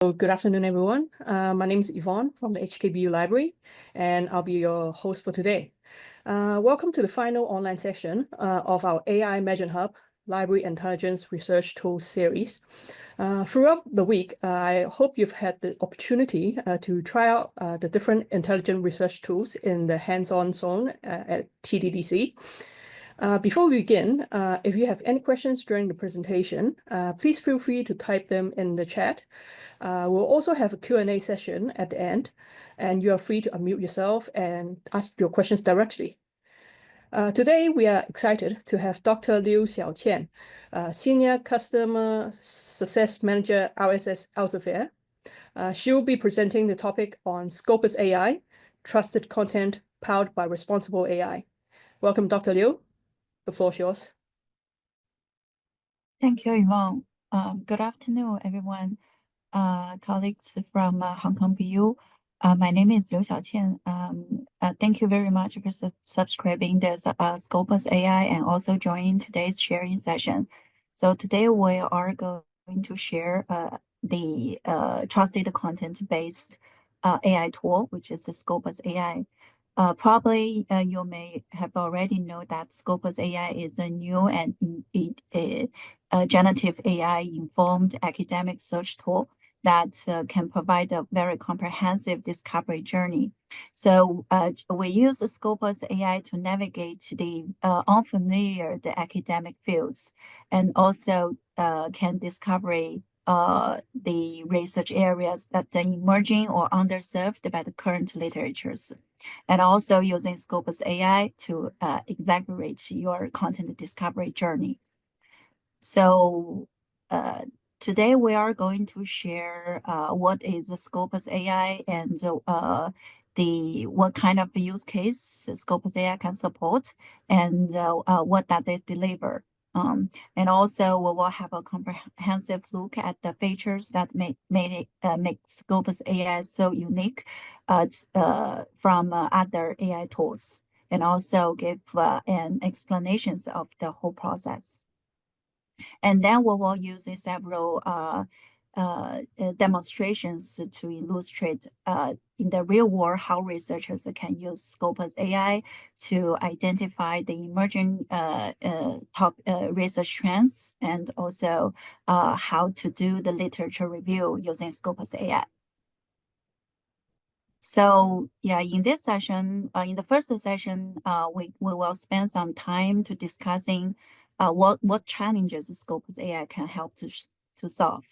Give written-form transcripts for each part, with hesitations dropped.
Good afternoon, everyone. My name is Yvonne from the HKBU Library, and I'll be your host for today. Welcome to the final online session of our AImagine Hub Library Intelligence Research Tools series. Throughout the week, I hope you've had the opportunity to try out the different intelligent research tools in the hands-on zone at TDDC. Before we begin, if you have any questions during the presentation, please feel free to type them in the chat. We'll also have a Q&A session at the end, and you are free to unmute yourself and ask your questions directly. Today, we are excited to have Dr. Liu Xiaoqian, Senior Customer Success Manager, RSS Elsevier. She will be presenting the topic on Scopus AI, Trusted Content Powered by Responsible AI. Welcome, Dr. Liu. The floor is yours. Thank you, Yvonne. Good afternoon, everyone. Colleagues from Hong Kong BU. My name is Liu Xiaoqian. Thank you very much for subscribing this Scopus AI and also joining today's sharing session. So today we are going to share the trusted content-based AI tool, which is the Scopus AI. Probably you may have already know that Scopus AI is a new and generative AI-informed academic search tool that can provide a very comprehensive discovery journey. So we use the Scopus AI to navigate the unfamiliar academic fields, and also can discover the research areas that are emerging or underserved by the current literatures, and also using Scopus AI to exaggerate your content discovery journey. So today we are going to share what is the Scopus AI and what kind of use case Scopus AI can support, and what does it deliver. And also we will have a comprehensive look at the features that make Scopus AI so unique from other AI tools, and also give an explanations of the whole process. And then we will use several demonstrations to illustrate in the real world how researchers can use Scopus AI to identify the emerging top research trends, and also how to do the literature review using Scopus AI. So yeah, in this session, in the first session, we will spend some time to discussing what challenges Scopus AI can help to solve.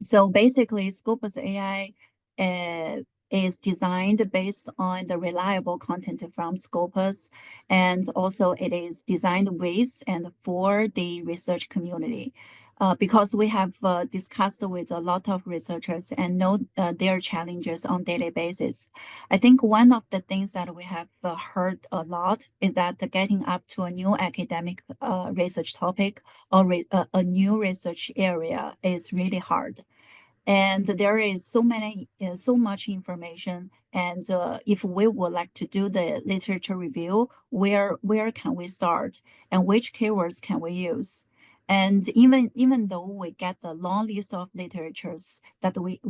So basically, Scopus AI is designed based on the reliable content from Scopus, and also it is designed with and for the research community. Because we have discussed with a lot of researchers and know their challenges on daily basis. I think one of the things that we have heard a lot is that getting up to a new academic research topic or a new research area is really hard. And there is so much information, and if we would like to do the literature review, where can we start, and which keywords can we use? And even though we get the long list of literatures that we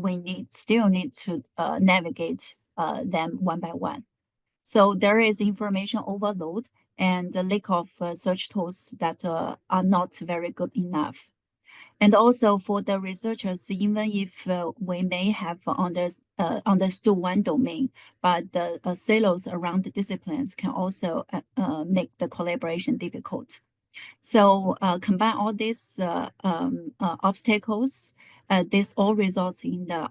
still need to navigate them one by one. So there is information overload and the lack of search tools that are not very good enough. And also for the researchers, even if we may have understood one domain, but the silos around the disciplines can also make the collaboration difficult. So combine all these obstacles, this all results in the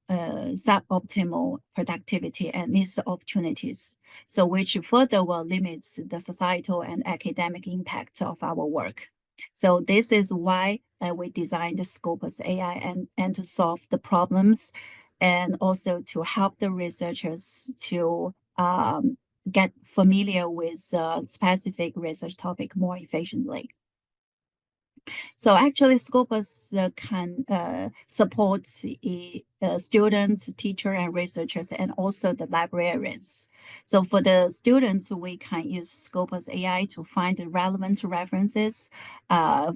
suboptimal productivity and missed opportunities, so which further will limit the societal and academic impact of our work. So this is why we designed Scopus AI and to solve the problems, and also to help the researchers to get familiar with specific research topic more efficiently. So actually, Scopus can support students, teachers, and researchers, and also the librarians. So for the students, we can use Scopus AI to find relevant references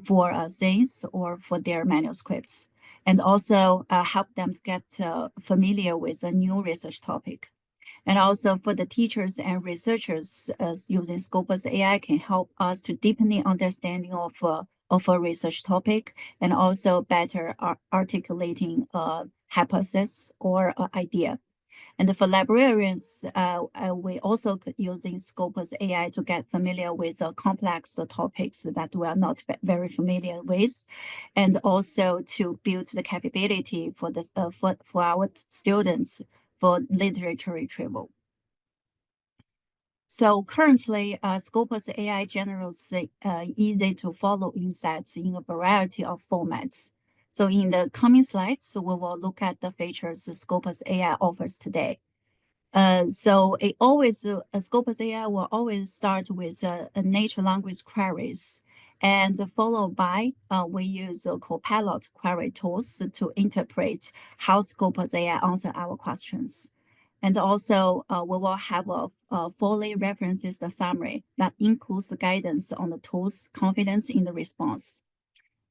for essays or for their manuscripts. and also help them to get familiar with a new research topic. And also for the teachers and researchers, using Scopus AI can help us to deepen the understanding of a research topic, and also better articulating a hypothesis or an idea. And for librarians, we also using Scopus AI to get familiar with complex topics that we are not very familiar with, and also to build the capability for the for our students for literature retrieval. So currently, Scopus AI generates easy to follow insights in a variety of formats. So in the coming slides, we will look at the features Scopus AI offers today. So Scopus AI will always start with a natural language queries, and followed by we use Copilot query tools to interpret how Scopus AI answer our questions. And also, we will have a fully references the summary that includes guidance on the tool's confidence in the response.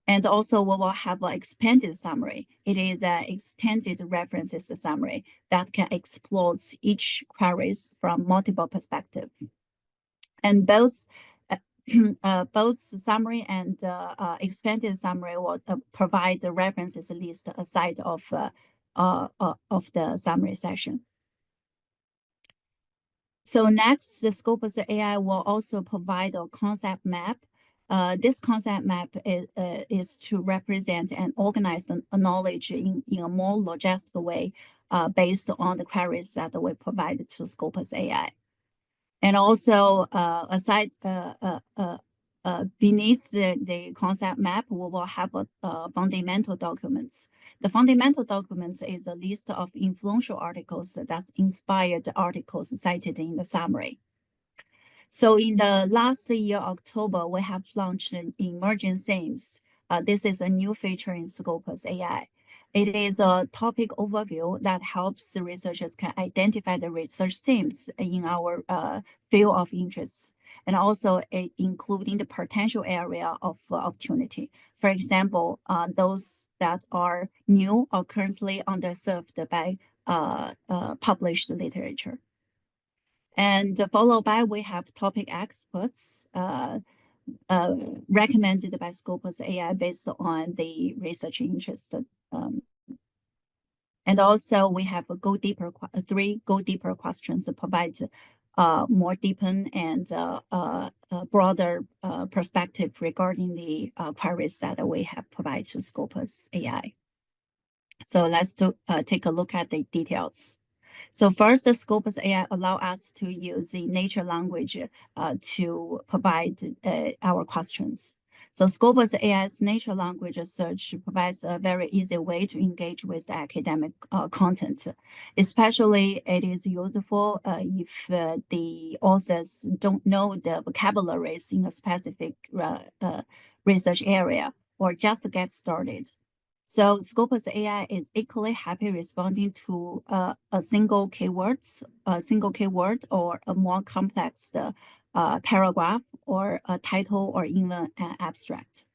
And also, we will have an expanded summary. It is an extended references summary that can explore each queries from multiple perspectives. And both both summary and expanded summary will provide the references list aside of the summary section. So next, the Scopus AI will also provide a concept map. This concept map is to represent and organize the knowledge in a more logistical way based on the queries that we provide to Scopus AI. And also, beneath the concept map, we will have fundamental documents. The fundamental documents is a list of influential articles that's inspired articles cited in the summary. So in the last year, October, we have launched emerging themes. This is a new feature in Scopus AI. It is a topic overview that helps researchers can identify the research themes in our field of interest, and also including the potential area of opportunity. For example, those that are new or currently underserved by published literature. And followed by, we have topic experts recommended by Scopus AI based on the research interest. And also, we have three go deeper questions to provide more deepen and broader perspective regarding the queries that we have provided to Scopus AI. So let's take a look at the details. So first, the Scopus AI allow us to use the natural language to provide our questions. So Scopus AI's natural language search provides a very easy way to engage with the academic content. Especially, it is useful if the authors don't know the vocabularies in a specific research area or just get started. So Scopus AI is equally happy responding to a single keyword or a more complex paragraph or a title or even an abstract.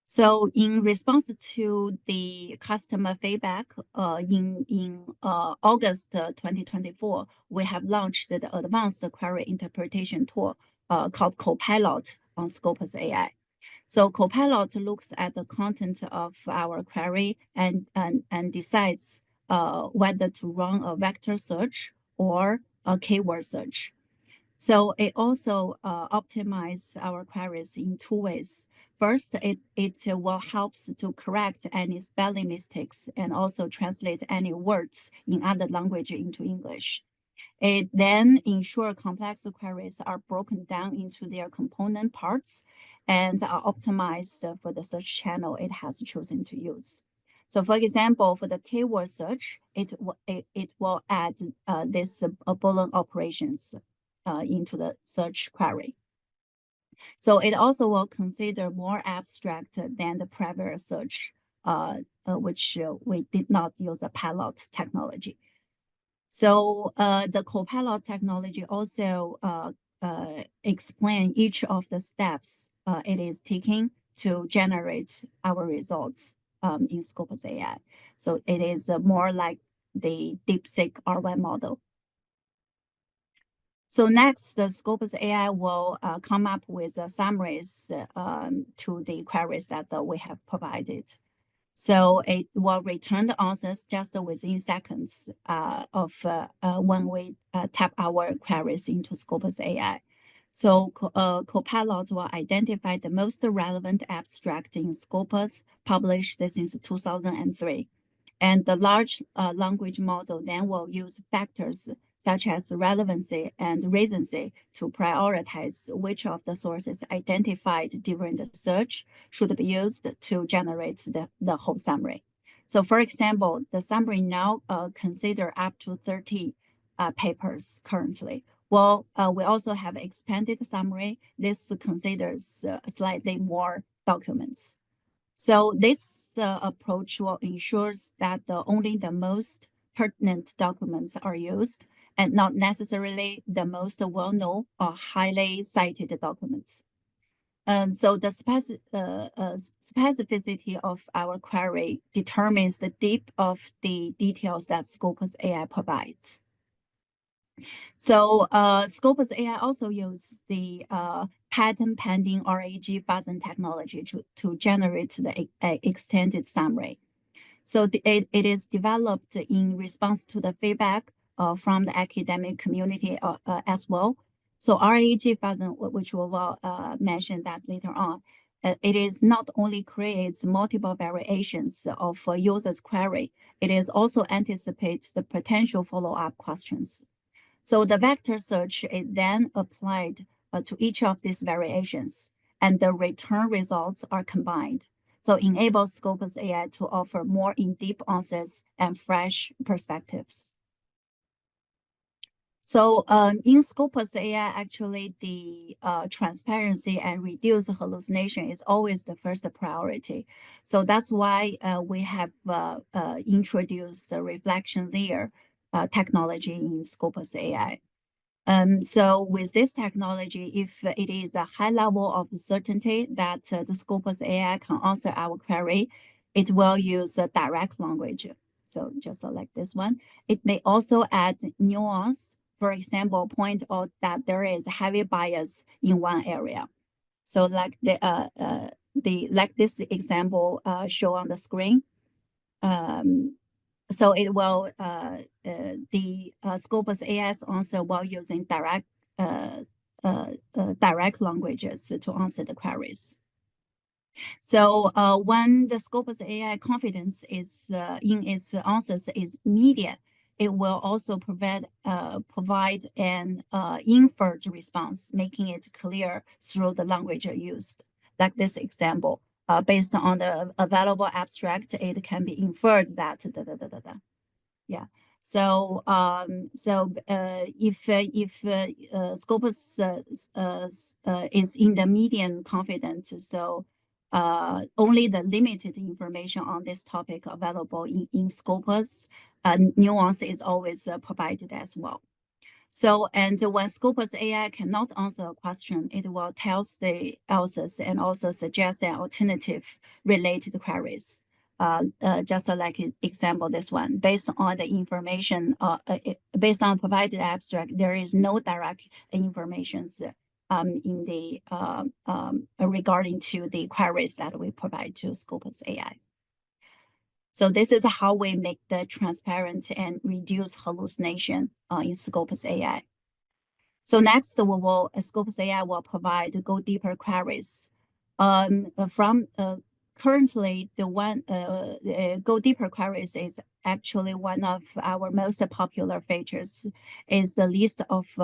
So in response to the customer feedback in August 2024, we have launched the advanced query interpretation tool called Copilot on Scopus AI. So Copilot looks at the content of our query and decides whether to run a vector search or a keyword search. So it also optimizes our queries in two ways. First, it will help to correct any spelling mistakes and also translate any words in other language into English. It then ensures complex queries are broken down into their component parts and are optimized for the search channel it has chosen to use. So for example, for the keyword search, it will add this Boolean operations into the search query. So it also will consider more abstract than the previous search, which we did not use a pilot technology. So the Copilot technology also explain each of the steps it is taking to generate our results. in Scopus AI. So it is more like the DeepSeek R1 model. So next, the Scopus AI will come up with summaries to the queries that we have provided. So it will return the answers just within seconds of when we tap our queries into Scopus AI. So Copilot will identify the most relevant abstract in Scopus published since 2003. And the large language model then will use factors such as relevancy and recency to prioritize which of the sources identified during the search should be used to generate the whole summary. So for example, the summary now consider up to 30 papers currently. Well, we also have expanded summary. This considers slightly more documents. So this approach will ensures that only the most pertinent documents are used and not necessarily the most well-known or highly cited documents. So the specificity of our query determines the depth of the details that Scopus AI provides. So Scopus AI also uses the patent pending RAG fuzzy technology to generate the extended summary. So it is developed in response to the feedback from the academic community as well. So RAG fuzzy, which we will mention that later on, it is not only creates multiple variations of a user's query, it is also anticipates the potential follow-up questions. So the vector search is then applied to each of these variations, and the return results are combined. So enables Scopus AI to offer more in-depth answers and fresh perspectives. So in Scopus AI, actually, the transparency and reduce hallucination is always the first priority. So that's why we have introduced the reflection layer technology in Scopus AI. So with this technology, if it is a high level of certainty that the Scopus AI can answer our query, it will use a direct language. So just like this one, it may also add nuance. For example, point out that there is heavy bias in one area. So like like this example show on the screen. So it will the Scopus AI's answer while using direct languages to answer the queries. So when the Scopus AI confidence is in its answers is mediate, it will also provide an inferred response, making it clear through the language used. Like this example, based on the available abstract, it can be inferred that Yeah. So if Scopus is in the median confidence, so only the limited information on this topic available in Scopus, nuance is always provided as well. So, and when Scopus AI cannot answer a question, it will tell the answers and also suggest an alternative related queries. Just like example, this one, based on the information, based on provided abstract, there is no direct information in the regarding to the queries that we provide to Scopus AI. So this is how we make the transparent and reduce hallucination in Scopus AI. So next, Scopus AI will provide go deeper queries. Currently, the go deeper queries is actually one of our most popular features. Is the list of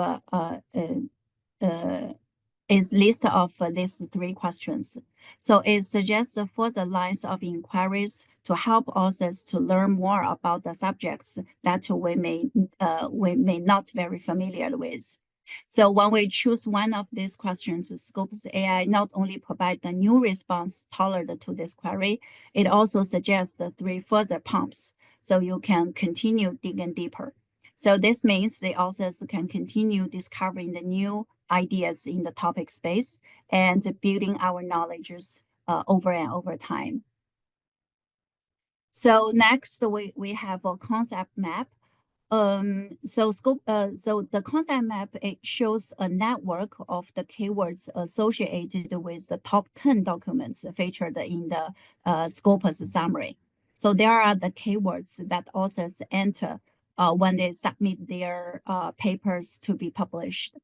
these three questions. So it suggests further lines of inquiries to help authors to learn more about the subjects that we may not very familiar with. So when we choose one of these questions, Scopus AI not only provides the new response tailored to this query, it also suggests the three further prompts, so you can continue digging deeper. So this means the authors can continue discovering the new ideas in the topic space and building our knowledges over and over time. So next we have a concept map. So the concept map, it shows a network of the keywords associated with the top 10 documents featured in the Scopus summary. So there are the keywords that authors enter when they submit their papers to be published.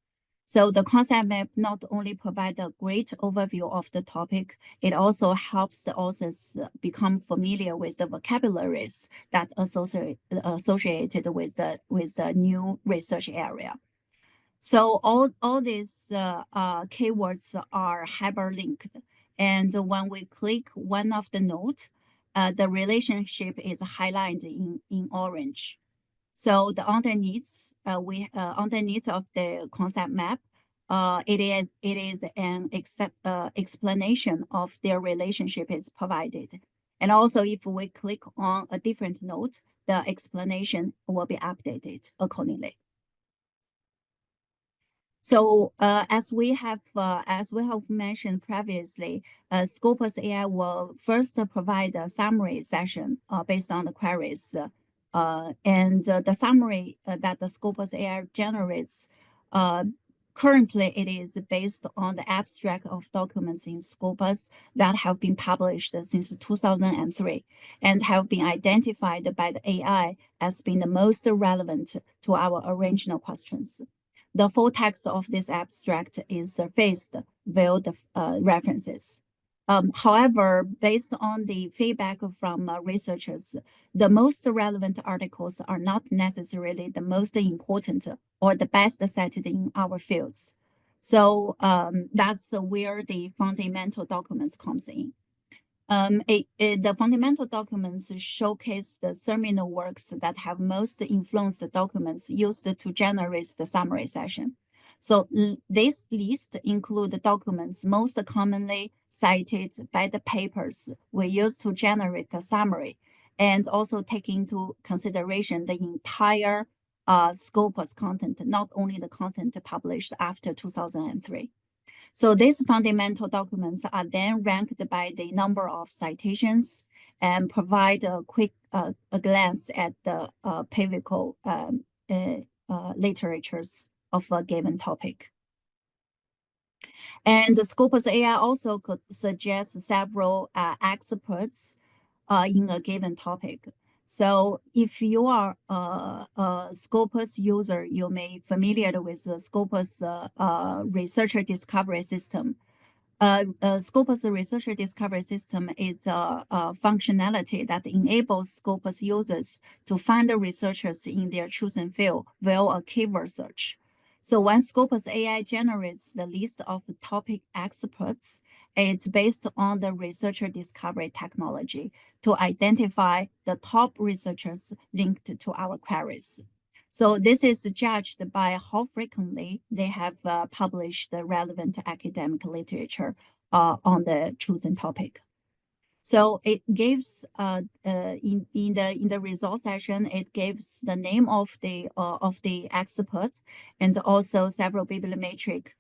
So the concept map not only provides a great overview of the topic, it also helps the authors become familiar with the vocabularies that associated with the new research area. So all these keywords are hyperlinked, and when we click one of the notes, the relationship is highlighted in orange. So the underneath, underneath of the concept map, it is an explanation of their relationship is provided. And also, if we click on a different node, the explanation will be updated accordingly. So as we have mentioned previously, Scopus AI will first provide a summary session based on the queries, and the summary that the Scopus AI generates. Currently, it is based on the abstract of documents in Scopus that have been published since 2003 and have been identified by the AI as being the most relevant to our original questions. The full text of this abstract is surfaced via the references. However, based on the feedback from researchers, the most relevant articles are not necessarily the most important or the best cited in our fields. So that's where the fundamental documents comes in. The fundamental documents showcase the seminal works that have most influenced the documents used to generate the summary session. So this list includes the documents most commonly cited by the papers we use to generate the summary, and also take into consideration the entire Scopus content, not only the content published after 2003. So these fundamental documents are then ranked by the number of citations and provide a quick a glance at the pivotal literatures of a given topic. And the Scopus AI also could suggest several experts in a given topic. So if you are a Scopus user, you may be familiar with the Scopus researcher discovery system. Scopus researcher discovery system is a functionality that enables Scopus users to find the researchers in their chosen field via a keyword search. So when Scopus AI generates the list of topic experts, it's based on the researcher discovery technology to identify the top researchers linked to our queries. So this is judged by how frequently they have published the relevant academic literature on the chosen topic. So it gives in the result session, it gives the name of the expert and also several bibliometric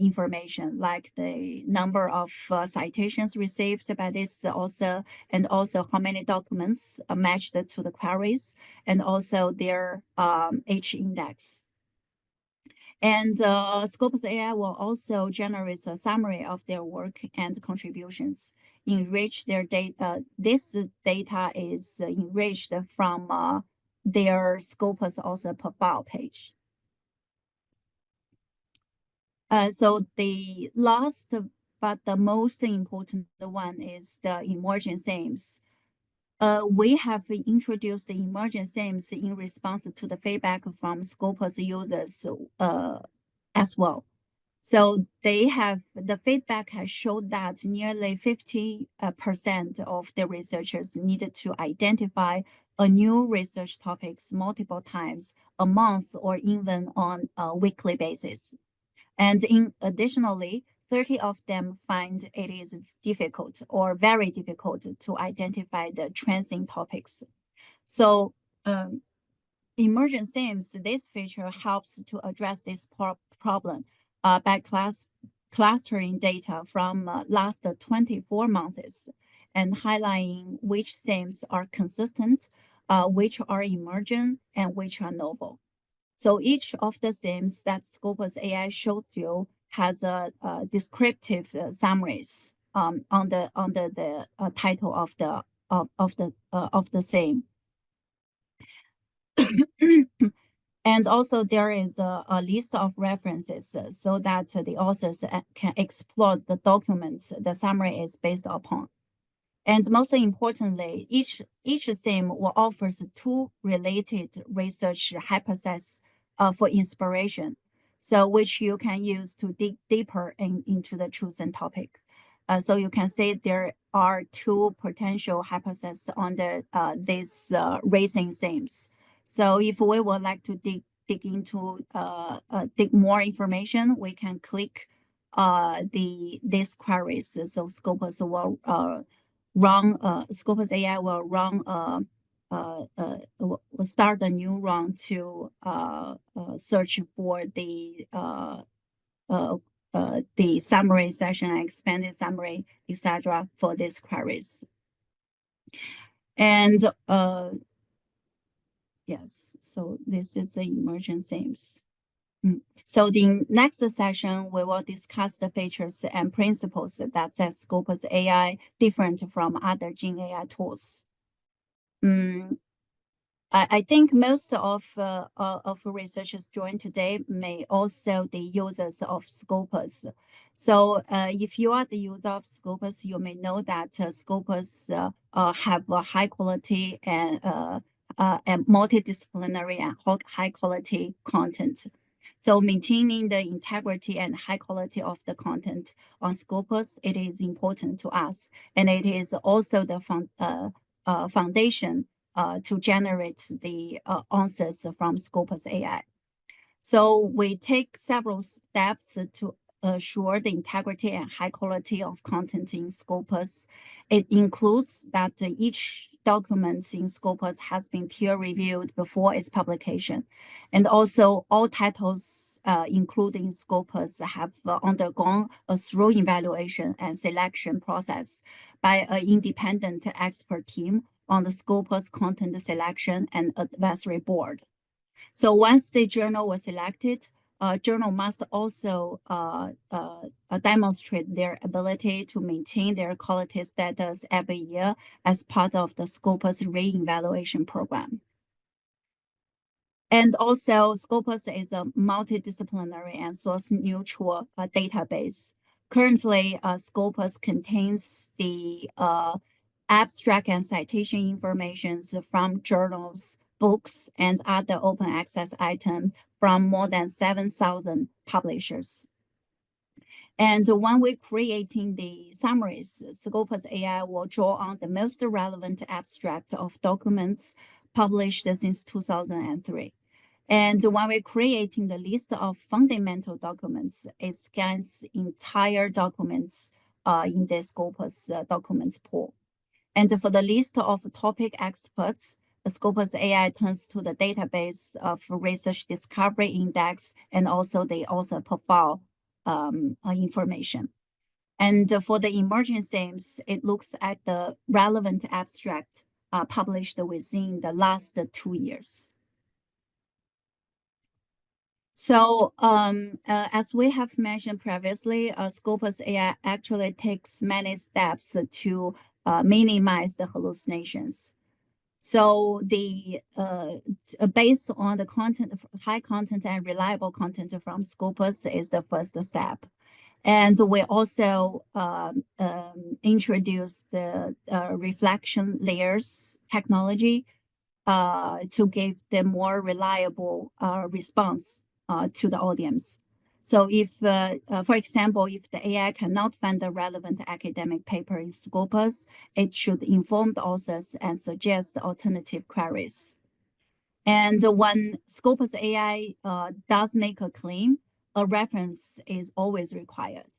information like the number of citations received by this author, and also how many documents are matched to the queries, and also their H index. And Scopus AI will also generate a summary of their work and contributions, enrich their data. This data is enriched from their Scopus author profile page. So the last but the most important one is the emerging themes. We have introduced the emerging themes in response to the feedback from Scopus users as well. So the feedback has showed that nearly 50% of the researchers needed to identify a new research topics multiple times a month or even on a weekly basis. And additionally, 30 of them find it is difficult or very difficult to identify the trends in topics. So emergent themes, this feature helps to address this problem by clustering data from last 24 months and highlighting which themes are consistent, which are emergent, and which are novel. So each of the themes that Scopus AI shows you has a descriptive summaries under the title of the theme. And also there is a list of references so that the authors can explore the documents the summary is based upon. And most importantly, each theme will offer two related research hypotheses for inspiration, so which you can use to dig deeper into the chosen topic. So you can say there are two potential hypotheses under these racing themes. So if we would like to dig more information, we can click these queries. So Scopus will Scopus AI will start a new run to search for the summary session, expanded summary, etc. for these queries. And yes, so this is the emergent themes. So the next session, we will discuss the features and principles that set Scopus AI different from other Gen AI tools. I think most of researchers joined today may also the users of Scopus. So if you are the user of Scopus, you may know that Scopus have a high quality and multidisciplinary and high quality content. So maintaining the integrity and high quality of the content on Scopus, it is important to us, and it is also the foundation to generate the answers from Scopus AI. So we take several steps to assure the integrity and high quality of content in Scopus. It includes that each document in Scopus has been peer-reviewed before its publication. And also all titles including Scopus have undergone a thorough evaluation and selection process by an independent expert team on the Scopus content selection and advisory board. So once the journal was selected, journal must also demonstrate their ability to maintain their quality status every year as part of the Scopus re-evaluation program. And also, Scopus is a multidisciplinary and source-neutral database. Currently, Scopus contains the abstract and citation information from journals, books, and other open access items from more than 7,000 publishers. And when we're creating the summaries, Scopus AI will draw on the most relevant abstract of documents published since 2003. And when we're creating the list of fundamental documents, it scans entire documents in the Scopus documents pool. And for the list of topic experts, the Scopus AI turns to the database of research discovery index and also the author profile information. And for the emerging themes, it looks at the relevant abstract published within the last 2 years. So as we have mentioned previously, Scopus AI actually takes many steps to minimize the hallucinations. So the based on the content, high content and reliable content from Scopus is the first step. And we also introduced the reflection layers technology to give the more reliable response to the audience. So if, for example, if the AI cannot find the relevant academic paper in Scopus, it should inform the authors and suggest alternative queries. And when Scopus AI does make a claim, a reference is always required.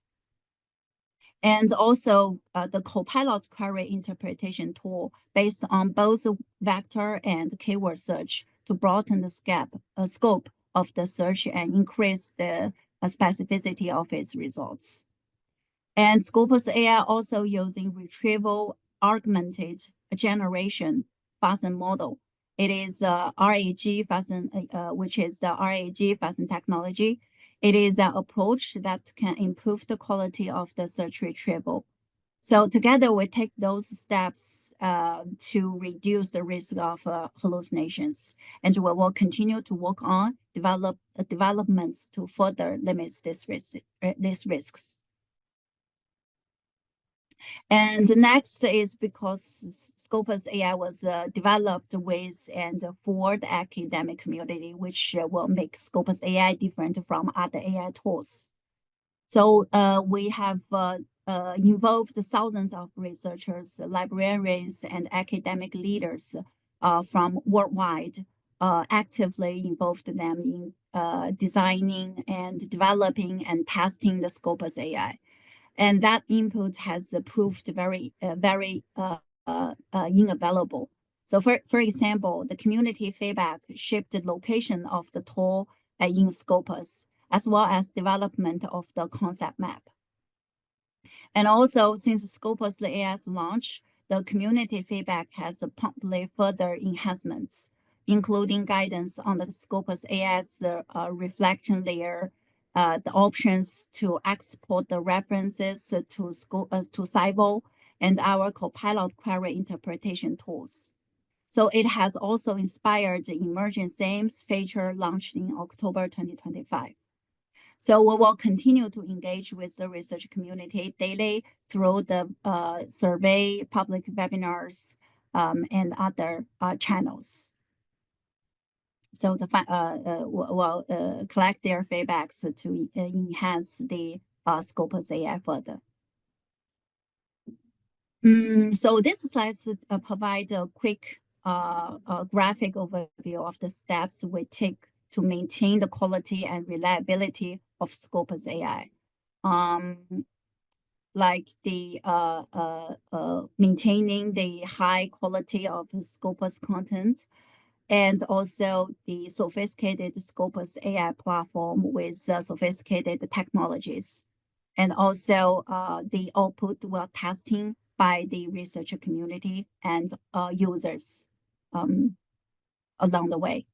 And also the Copilot query interpretation tool based on both vector and keyword search to broaden the scope of the search and increase the specificity of its results. And Scopus AI also using retrieval augmented generation Fasten model. It is RAG Fasten, which is the RAG Fasten technology. It is an approach that can improve the quality of the search retrieval. So together we take those steps to reduce the risk of hallucinations, and we will continue to work on developments to further limit these risks. And next is because Scopus AI was developed with and for the academic community, which will make Scopus AI different from other AI tools. So we have involved thousands of researchers, librarians, and academic leaders from worldwide, actively involved them in designing and developing and testing the Scopus AI. And that input has proved very invaluable. So for example, the community feedback shaped the location of the tool in Scopus, as well as development of the concept map. And also, since Scopus AI's launch, the community feedback has promptly further enhancements, including guidance on the Scopus AI's reflection layer, the options to export the references to Cybele, and our Copilot query interpretation tools. So it has also inspired the emerging themes feature launched in October 2025. So we will continue to engage with the research community daily through the survey, public webinars, and other channels. So we'll collect their feedbacks to enhance the Scopus AI further. So this slides provide a quick graphic overview of the steps we take to maintain the quality and reliability of Scopus AI. Like the maintaining the high quality of Scopus content, and also the sophisticated Scopus AI platform with sophisticated technologies, and also the output while testing by the research community and users along the way.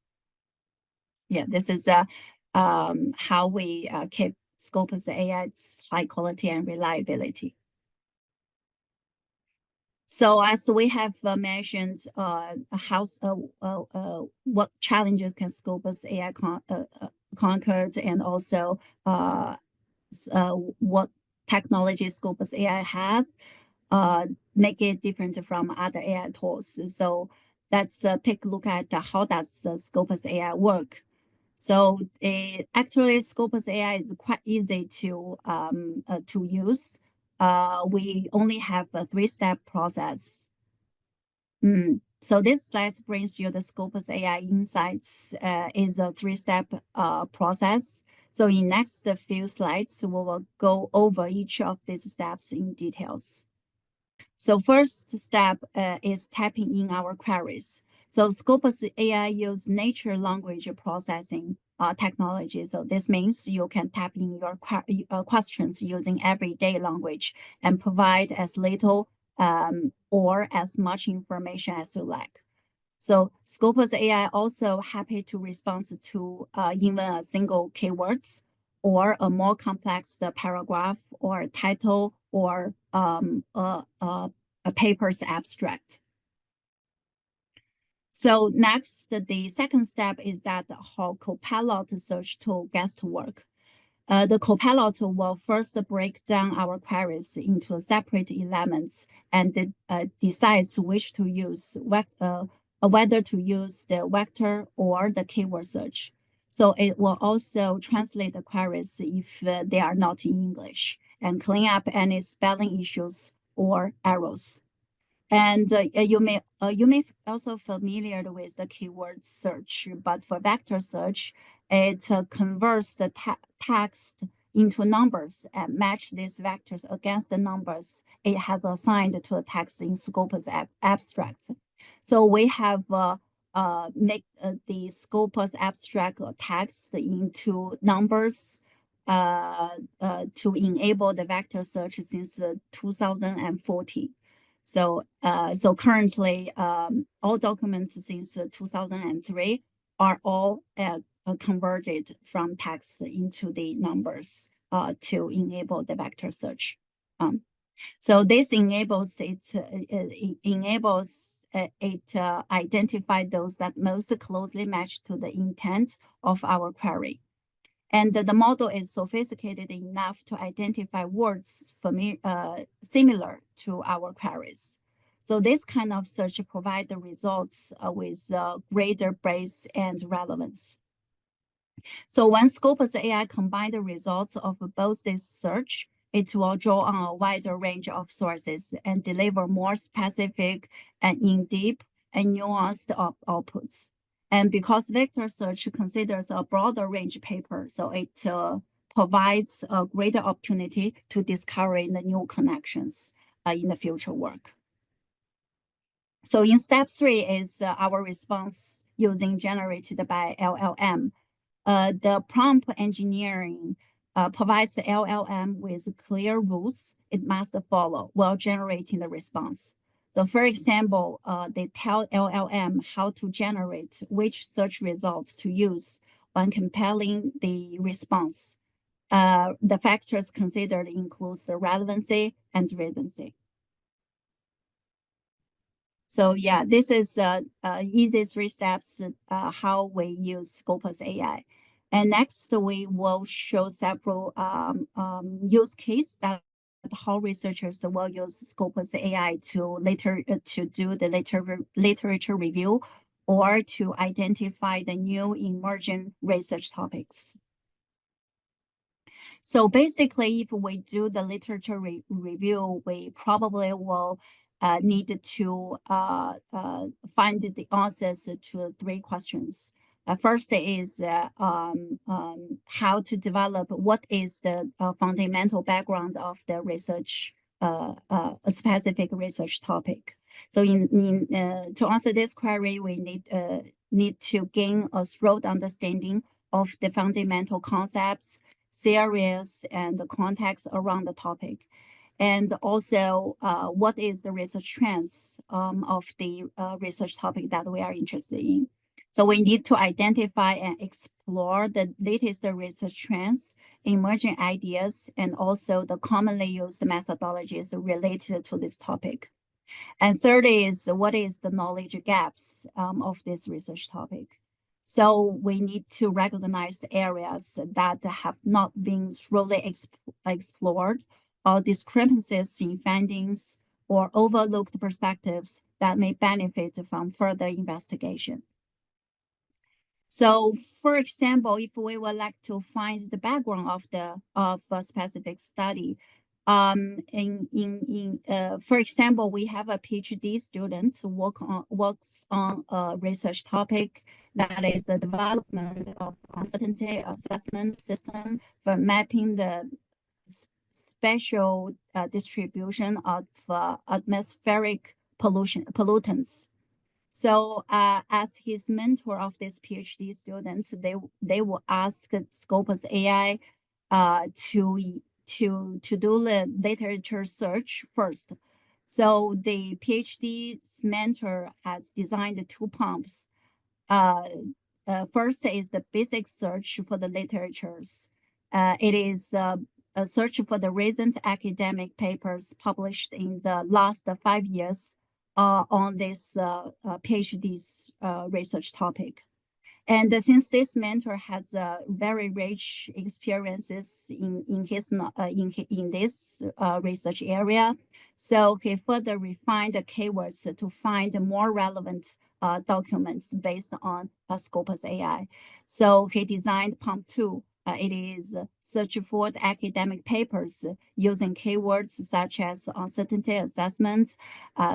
Yeah, this is how we keep Scopus AI's high quality and reliability. So as we have mentioned, what challenges can Scopus AI conquer, and also what technology Scopus AI has make it different from other AI tools. So let's take a look at how does Scopus AI work. So actually, Scopus AI is quite easy to use. We only have a 3-step process. So this slide brings you the Scopus AI insights is a 3-step process. So in next few slides, we will go over each of these steps in details. So first step is typing in our queries. So Scopus AI use natural language processing technology. So this means you can type in your questions using everyday language and provide as little or as much information as you like. So Scopus AI also happy to respond to even a single keywords or a more complex paragraph or title or a paper's abstract. So next, the second step is that how Copilot search tool gets to work. The Copilot will first break down our queries into separate elements and decides which to use, whether to use the vector or the keyword search. So it will also translate the queries if they are not in English and clean up any spelling issues or errors. And you may also familiar with the keyword search, but for vector search, it converts the text into numbers and match these vectors against the numbers it has assigned to a text in Scopus abstract. So we have make the Scopus abstract text into numbers to enable the vector search since 2014. So, currently, all documents since 2003 are all converted from text into the numbers to enable the vector search. So this enables identify those that most closely match to the intent of our query. And the model is sophisticated enough to identify words similar to our queries. So this kind of search provides the results with greater breadth and relevance. So when Scopus AI combines the results of both this search, it will draw on a wider range of sources and deliver more specific and in-depth and nuanced outputs. And because vector search considers a broader range paper, so it provides a greater opportunity to discover the new connections in the future work. So in step 3 is our response using generated by LLM. The prompt engineering provides the LLM with clear rules it must follow while generating the response. So for example, they tell LLM how to generate which search results to use when compiling the response. The factors considered includes the relevancy and recency. So yeah, this is easy 3 steps how we use Scopus AI. And next, we will show several use cases that how researchers will use Scopus AI to do the literature review or to identify the new emerging research topics. So basically, if we do the literature review, we probably will need to find the answers to 3 questions. First is how to develop what is the fundamental background of the research, a specific research topic. So to answer this query, we need to gain a thorough understanding of the fundamental concepts, theories, and the context around the topic. And also, what is the research trends of the research topic that we are interested in. So we need to identify and explore the latest research trends, emerging ideas, and also the commonly used methodologies related to this topic. And third is, what is the knowledge gaps of this research topic? So we need to recognize the areas that have not been thoroughly explored, or discrepancies in findings, or overlooked perspectives that may benefit from further investigation. So, for example, if we would like to find the background of a specific study, for example, we have a PhD student who works on a research topic that is the development of uncertainty assessment system for mapping the spatial distribution of atmospheric pollutants. So as his mentor of this PhD students, they will ask Scopus AI to do the literature search first. So the PhD's mentor has designed 2 prompts. First is the basic search for the literatures. It is a search for the recent academic papers published in the last 5 years on this PhD's research topic. And since this mentor has very rich experiences in this research area, so he further refined the keywords to find more relevant documents based on Scopus AI. So he designed prompt 2. It is search for the academic papers using keywords such as uncertainty assessment,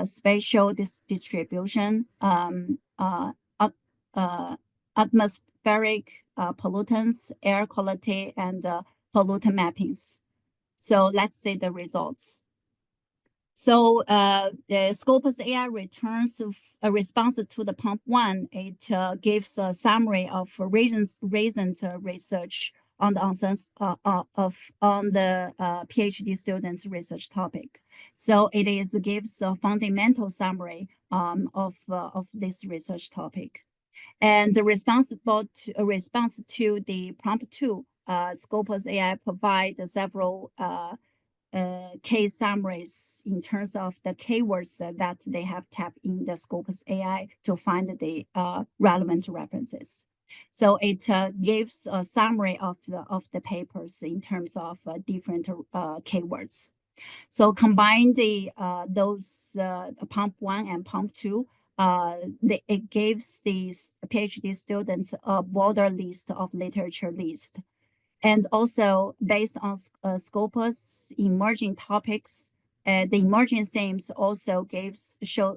spatial distribution, atmospheric pollutants, air quality, and pollutant mappings. So let's see the results. So the Scopus AI returns a response to the prompt 1. It gives a summary of recent research on the PhD students' research topic. So it gives a fundamental summary of this research topic. And the response to the prompt 2, Scopus AI provides several case summaries in terms of the keywords that they have tapped in the Scopus AI to find the relevant references. So it gives a summary of the papers in terms of different keywords. So combine those pump 1 and pump 2. It gives these PhD students a broader list of literature list. And also based on Scopus emerging topics, the emerging themes also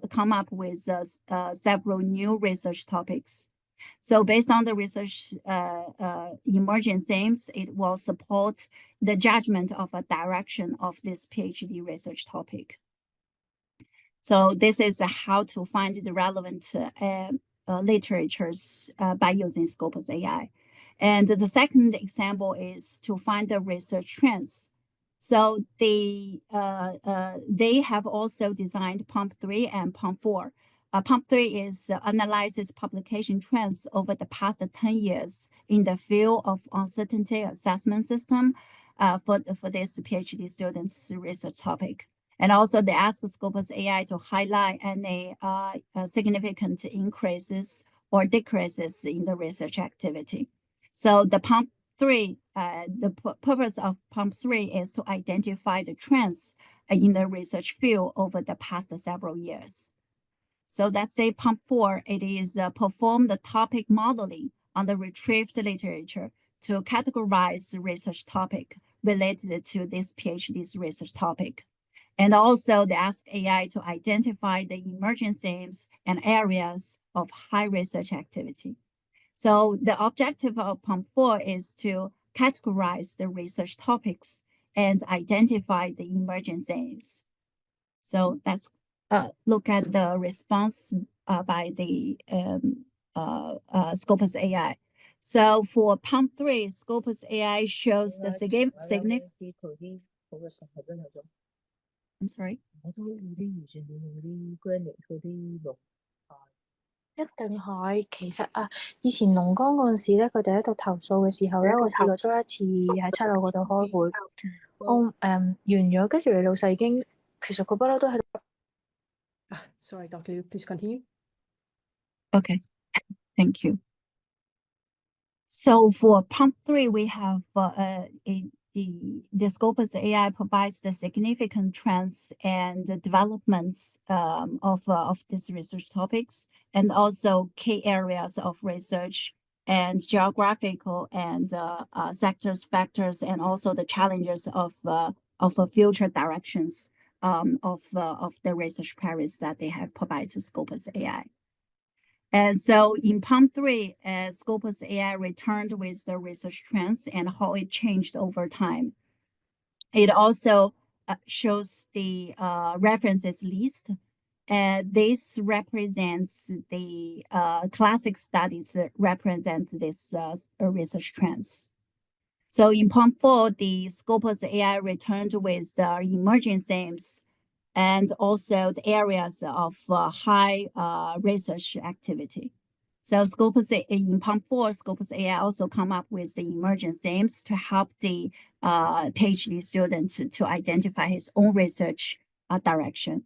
come up with several new research topics. So based on the research emerging themes, it will support the judgment of a direction of this PhD research topic. So this is how to find the relevant literatures by using Scopus AI. And the second example is to find the research trends. So they have also designed Pump 3 and Pump 4. Pump 3 is analyzes publication trends over the past 10 years in the field of uncertainty assessment system for this PhD students' research topic. And also they ask Scopus AI to highlight any significant increases or decreases in the research activity. So the Pump 3, the purpose of Pump 3 is to identify the trends in the research field over the past several years. So let's say Pump 4, it is perform the topic modeling on the retrieved literature to categorize the research topic related to this PhD's research topic. And also they ask AI to identify the emerging themes and areas of high research activity. So the objective of Pump 4 is to categorize the research topics and identify the emerging themes. So let's look at the response by the Scopus AI. So for Pump 3, Scopus AI shows the significant. I'm sorry. 一定係，其實以前龍崗嗰陣時咧，佢哋喺度投訴嘅時候咧，我試過咗一次喺七樓嗰度開會，我完咗，跟住你老細已經，其實佢不嬲都喺度。Sorry, Dr. Liu, please continue. Okay, thank you. So for Pump 3, we have the Scopus AI provides the significant trends and the developments of these research topics, and also key areas of research and geographical and sectors, factors, and also the challenges of future directions of the research queries that they have provided to Scopus AI. And so in Pump 3, Scopus AI returned with the research trends and how it changed over time. It also shows the references list. This represents the classic studies that represent this research trends. So in Pump 4, the Scopus AI returned with the emerging themes and also the areas of high research activity. So in Pump 4, Scopus AI also come up with the emerging themes to help the PhD student to identify his own research direction.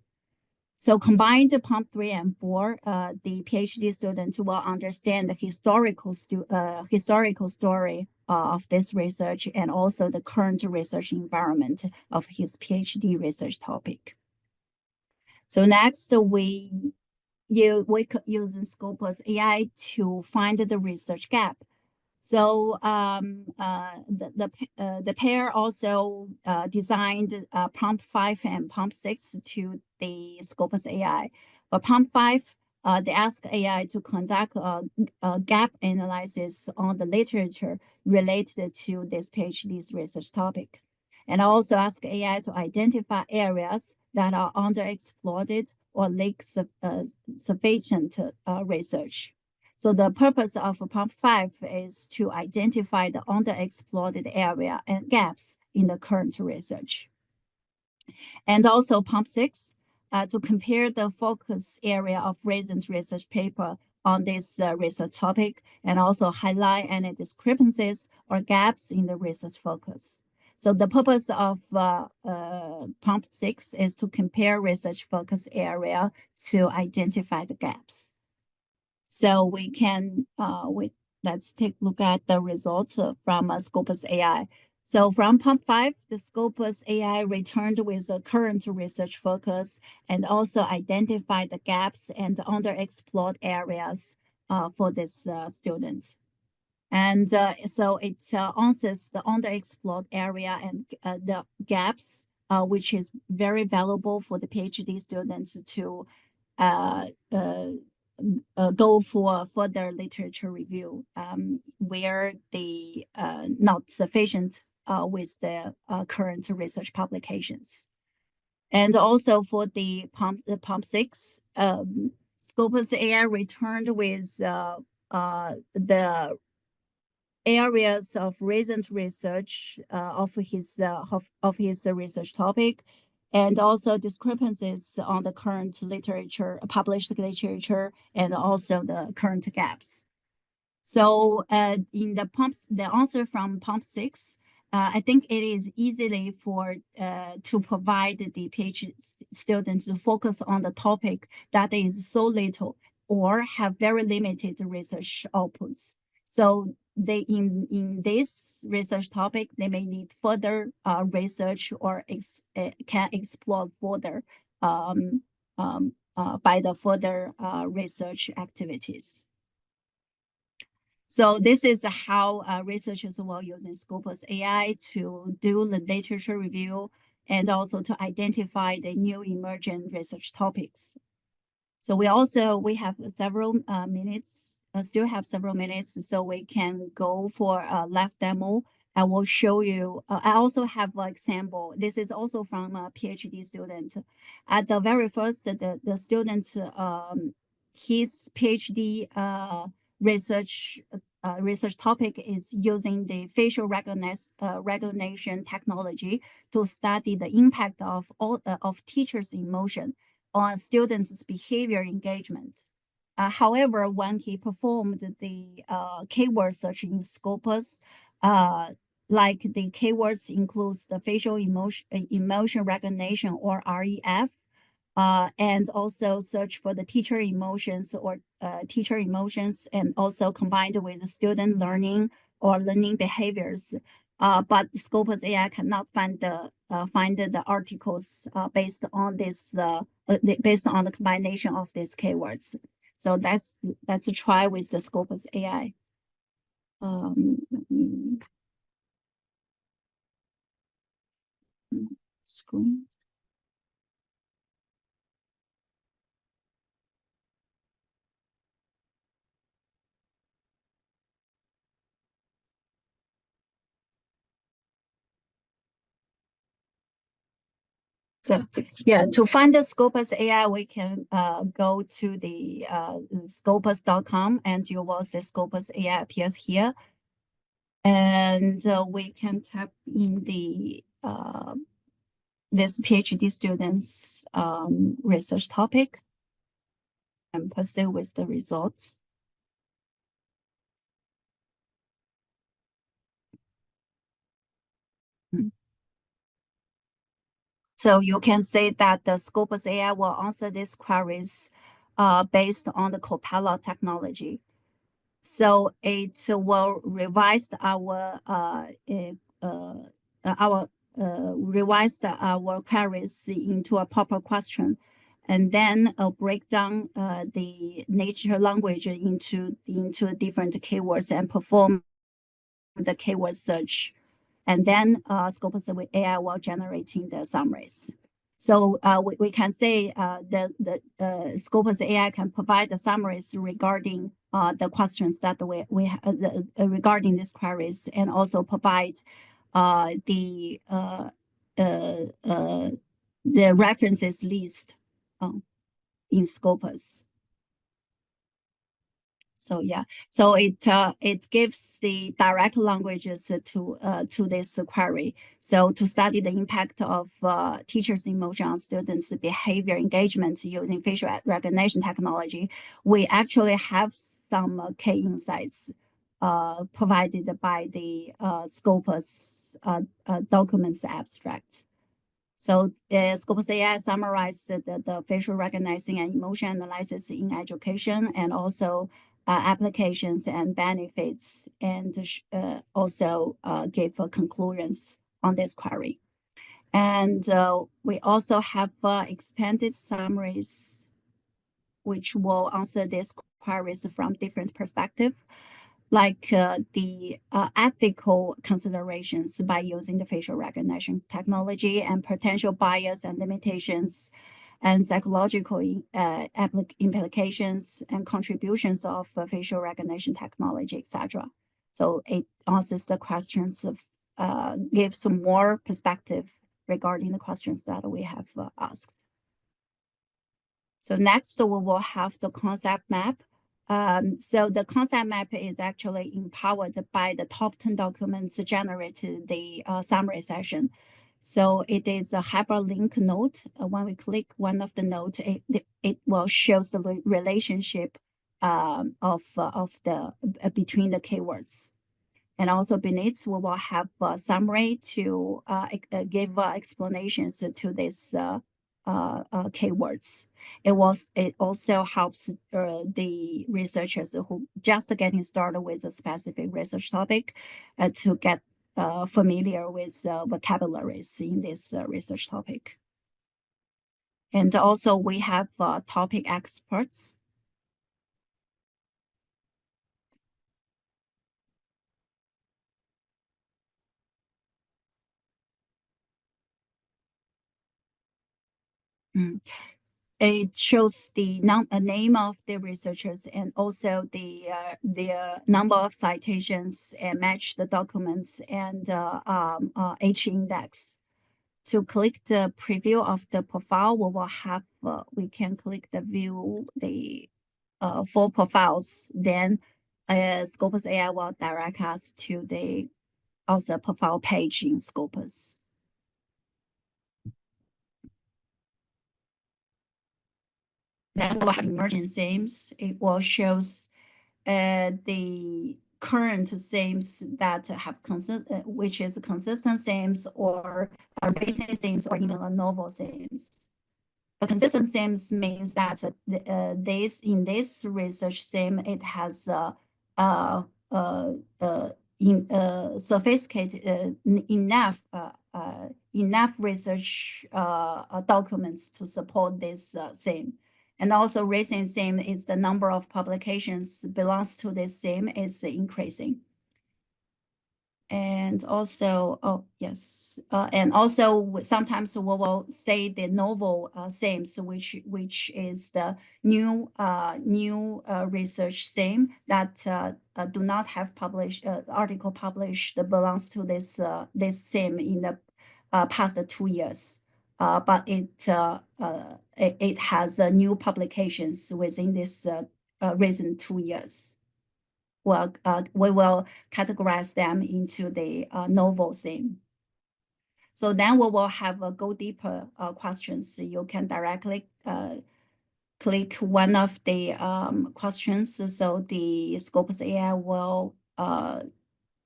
So combined Pump 3 and 4, the PhD student will understand the historical story of this research and also the current research environment of his PhD research topic. So next, we could use Scopus AI to find the research gap. So the pair also designed Pump 5 and Pump 6 to the Scopus AI. For Pump 5, they ask AI to conduct a gap analysis on the literature related to this PhD's research topic, and also ask AI to identify areas that are underexplored or lack sufficient research. So the purpose of Pump 5 is to identify the underexplored area and gaps in the current research. And also Pump 6 to compare the focus area of recent research paper on this research topic and also highlight any discrepancies or gaps in the research focus. So the purpose of Pump 6 is to compare research focus area to identify the gaps. So we can, let's take a look at the results from Scopus AI. So from Pump 5, the Scopus AI returned with a current research focus and also identified the gaps and underexplored areas for these students. And so it answers the underexplored area and the gaps, which is very valuable for the PhD students to go for further literature review where they not sufficient with the current research publications. And also for the Pump 6, Scopus AI returned with the areas of recent research of his research topic, and also discrepancies on the current literature, published literature, and also the current gaps. So in the answer from Pump 6, I think it is easily to provide the PhD students to focus on the topic that is so little or have very limited research outputs. So they in this research topic, they may need further research or can explore further by the further research activities. So this is how researchers will use Scopus AI to do the literature review and also to identify the new emerging research topics. So we have several minutes, still have several minutes, so we can go for a live demo. I will show you, I also have an example. This is also from a PhD student. At the very first, the student, his PhD research topic is using the facial recognition technology to study the impact of teachers' emotion on students' behavior engagement. However, when he performed the keyword search in Scopus, like the keywords includes the facial emotion recognition or REF, and also search for the teacher emotions and also combined with the student learning or learning behaviors. But Scopus AI cannot find the articles based on the combination of these keywords. So let's try with the Scopus AI. Let me screen. So yeah, to find the Scopus AI, we can go to the scopus.com and you will see Scopus AI appears here. And we can type in the this PhD student's research topic and proceed with the results. So you can say that the Scopus AI will answer these queries based on the Copilot technology. So it will revise our queries into a proper question, and then break down the natural language into different keywords and perform the keyword search. And then Scopus AI will generating the summaries. So we can say the Scopus AI can provide the summaries regarding the questions that we regarding these queries, and also provide the references list in Scopus. So yeah, so it gives the direct languages to this query. So to study the impact of teachers' emotion on students' behavior engagement using facial recognition technology, we actually have some key insights provided by the Scopus documents abstracts. So Scopus AI summarized the facial recognition and emotion analysis in education, and also applications and benefits, and also gave conclusions on this query. And we also have expanded summaries, which will answer these queries from different perspectives, like the ethical considerations by using the facial recognition technology, and potential bias and limitations, and psychological implications and contributions of facial recognition technology, etc. So it answers the questions of, gives some more perspective regarding the questions that we have asked. So next, we will have the concept map. So the concept map is actually empowered by the top 10 documents generated the summary session. So it is a hyperlink node. When we click one of the nodes, it will shows the relationship of the between the keywords. And also beneath, we will have a summary to give explanations to these keywords. It also helps the researchers who just getting started with a specific research topic to get familiar with vocabularies in this research topic. And also we have topic experts. It shows the name of the researchers, and also the number of citations, and match the documents, and H index. To click the preview of the profile, we will have we can click the view the full profiles. Then Scopus AI will direct us to the also profile page in Scopus. Then we'll have emerging themes. It will shows the current themes that have which is consistent themes, or recent themes, or even novel themes. A consistent themes means that in this research theme, it has sophisticated enough research documents to support this theme. And also recent theme is the number of publications belongs to this theme is increasing. And also, oh yes, and also sometimes we will say the novel themes, which is the new research theme that do not have published article published that belongs to this this theme in the past 2 years. But it has new publications within this recent 2 years. Well, we will categorize them into the novel theme. So then we will have a go deeper questions. So you can directly click one of the questions. So the Scopus AI will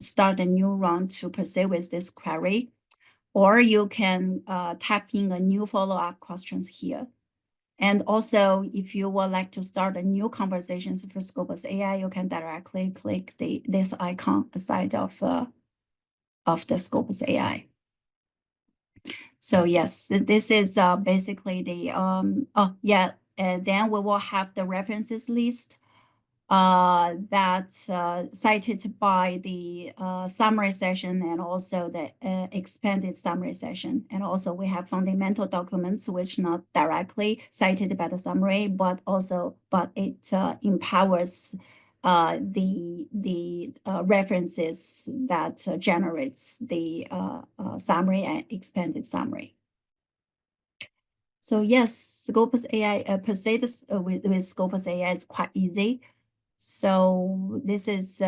start a new round to proceed with this query. Or you can type in a new follow-up questions here. And also, if you would like to start a new conversations for Scopus AI, you can directly click this icon aside of the Scopus AI. So yes, this is basically the oh yeah, and then we will have the references list that cited by the summary session, and also the expanded summary session. And also we have fundamental documents which not directly cited by the summary, but it empowers the references that generates the summary and expanded summary. So yes, Scopus AI proceeds with Scopus AI is quite easy. So this is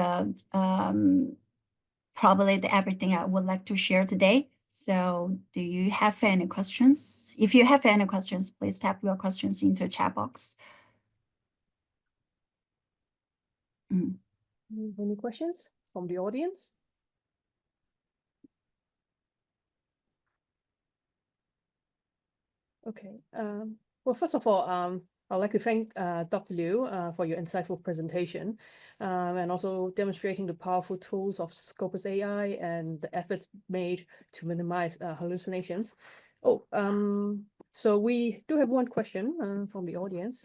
probably everything I would like to share today. So do you have any questions? If you have any questions, please type your questions into the chat box. Any questions from the audience? Okay. Well, first of all, I'd like to thank Dr. Liu for your insightful presentation and also demonstrating the powerful tools of Scopus AI and the efforts made to minimize hallucinations. Oh, so we do have one question from the audience.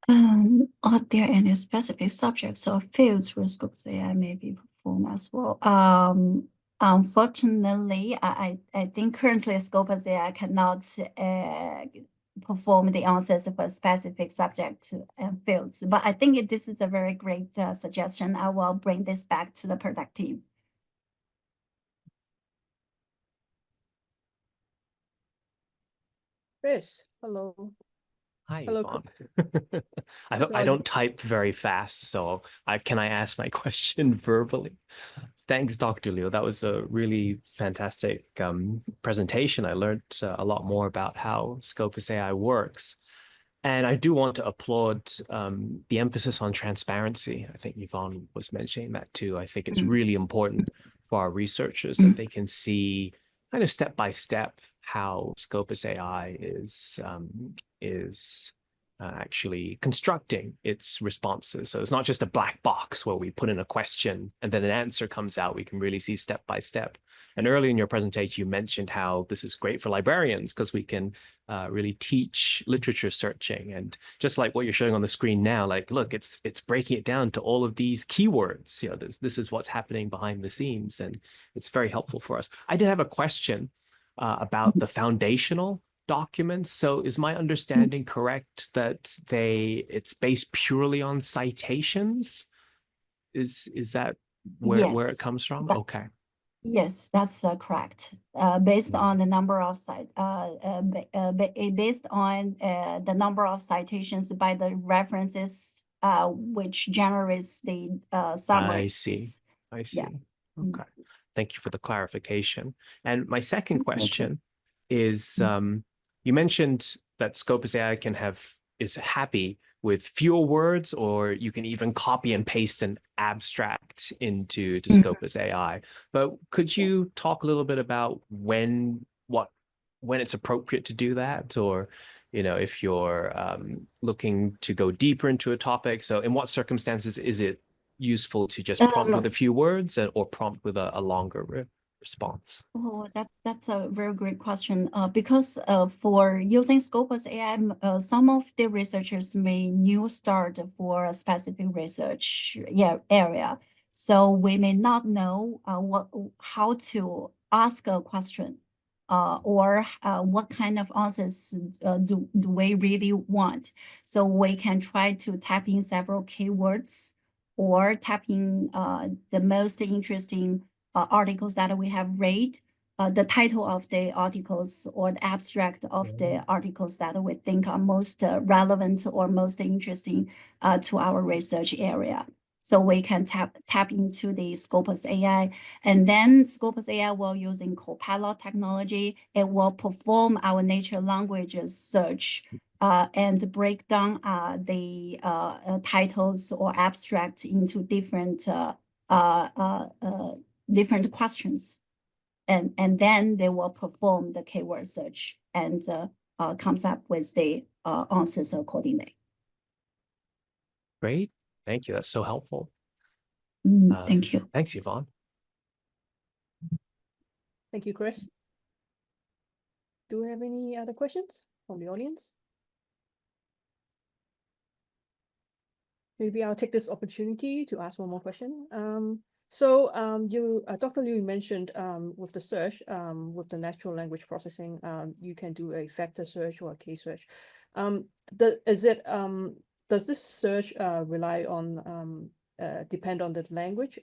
Are there any specific subjects or fields where Scopus AI may be performed as well? Unfortunately, I think currently Scopus AI cannot perform the answers for specific subjects and fields. But I think this is a very great suggestion. I will bring this back to the product team. Chris, hello. Hi, Hello, Yvonne. Chris. I don't type very fast, so can I ask my question verbally? Thanks, Dr. Liu. That was a really fantastic presentation. I learned a lot more about how Scopus AI works. And I do want to applaud the emphasis on transparency. I think Yvonne was mentioning that too. I think it's really important for our researchers that they can see kind of step by step how Scopus AI is actually constructing its responses. So it's not just a black box where we put in a question and then an answer comes out. We can really see step by step. And early in your presentation, you mentioned how this is great for librarians because we can really teach literature searching. And just like what you're showing on the screen now, like, look, it's breaking it down to all of these keywords. You know, this is what's happening behind the scenes, and it's very helpful for us. I did have a question about the foundational documents. So is my understanding correct that it's based purely on citations? Is that where it comes from? Okay. Yes, that's correct. Based on the number of based on the number of citations by the references, which generates the summary. I see. Yeah. Okay. Thank you for the clarification. And my second question is, you mentioned that Scopus AI is happy with fewer words, or you can even copy and paste an abstract into Scopus AI. But could you talk a little bit about when it's appropriate to do that, or if you're looking to go deeper into a topic? So in what circumstances is it useful to just prompt with a few words or prompt with a longer response? Oh, that's a very great question. Because for using Scopus AI, some of the researchers may new start for a specific research area. So we may not know how to ask a question, or what kind of answers do we really want. So we can try to type in several keywords or type in the most interesting articles that we have read, the title of the articles or the abstract of the articles that we think are most relevant or most interesting to our research area. So we can tap into the Scopus AI, and then Scopus AI will using Copilot technology. It will perform our natural languages search and break down the titles or abstracts into different questions, and then they will perform the keyword search and comes up with the answers accordingly. Great. Thank you. That's so helpful. Thank you. Thanks, Yvonne. Thank you, Chris. Do we have any other questions from the audience? Maybe I'll take this opportunity to ask one more question. Dr. Liu mentioned with the search, with the natural language processing, you can do a vector search or a case search. Does this search rely on depend on the language?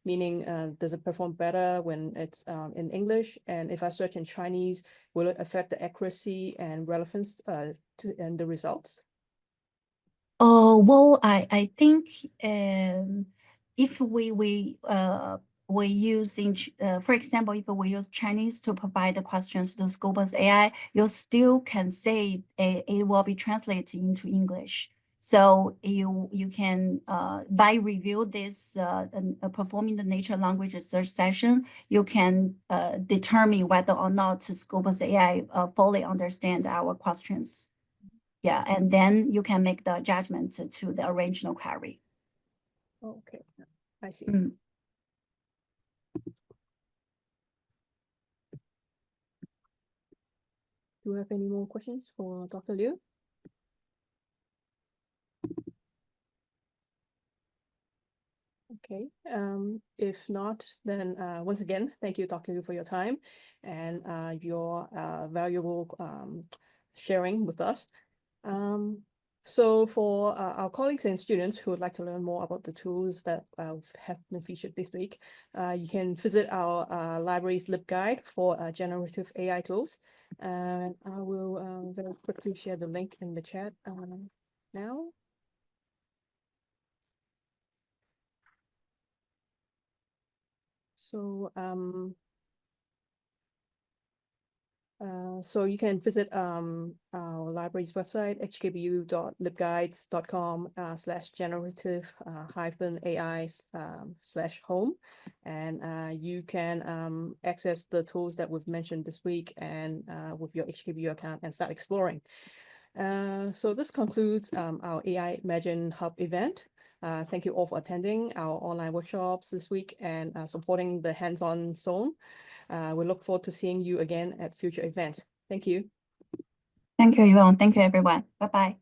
Meaning, does it perform better when it's in English? And if I search in Chinese, will it affect the accuracy and relevance and the results? Well, I think if we using for example, if we use Chinese to provide the questions to Scopus AI, you still can say it will be translated into English. So you can by review this performing the natural language search session, you can determine whether or not Scopus AI fully understand our questions. Yeah, and then you can make the judgment to the original query. Okay, I see. Mm. Do you have any more questions for Dr. Liu? Okay, if not, then once again, thank you, Dr. Liu, for your time and your valuable sharing with us. So for our colleagues and students who would like to learn more about the tools that have been featured this week, you can visit our library's LibGuide for generative AI tools. And I will very quickly share the link in the chat now. So so you can visit our library's website, hkbu.libguides.com/generative-ai/home. And you can access the tools that we've mentioned this week and with your HKBU account and start exploring. So this concludes our AImagine Hub event. Thank you all for attending our online workshops this week and supporting the hands-on zone. We look forward to seeing you again at future events. Thank you. Thank you, Yvonne. Thank you, everyone. Bye-bye.